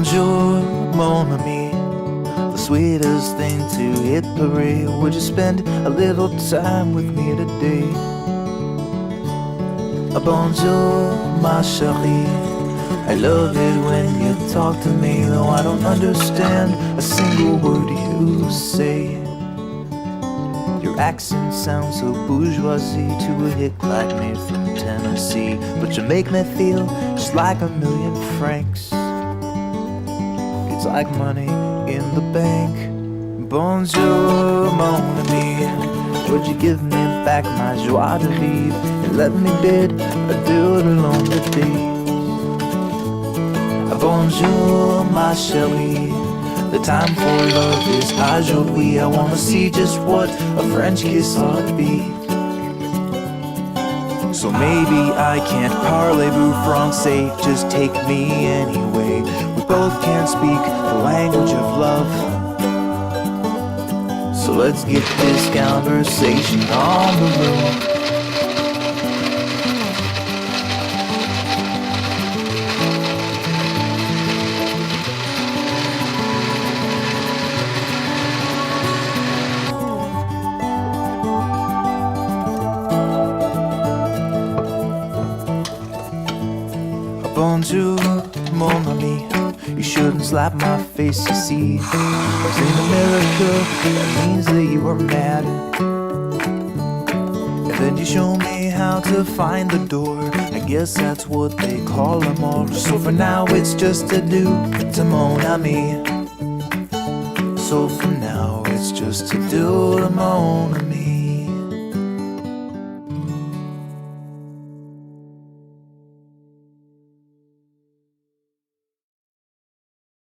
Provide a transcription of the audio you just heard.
Bonjour, mon ami. The sweetest thing to hit parade. Would you spend a little time with me today? Bonjour, ma chérie. I love it when you talk to me, though I don't understand a single word you say. Your accent sounds so bourgeoisie to a hick like me from Tennessee, but you make me feel just like $1,000,000 francs. It's like money in the bank. Bonjour, mon ami. Would you give me back my joie de vivre and let me bid adieu to lonely days? Bonjour, ma chérie. The time for love is aujourd'hui. I wanna see just what a French kiss ought to be. So maybe I can't parlez-vous français, just take me anyway. We both can't speak the language of love, so let's get this conversation on the road. Bonjour, mon ami. You shouldn't slap my face, you see. In America, that means that you were mad. And then you show me how to find the door. I guess that's what they call them all. So for now it's just adieu to mon ami. So for now it's just adieu to mon ami.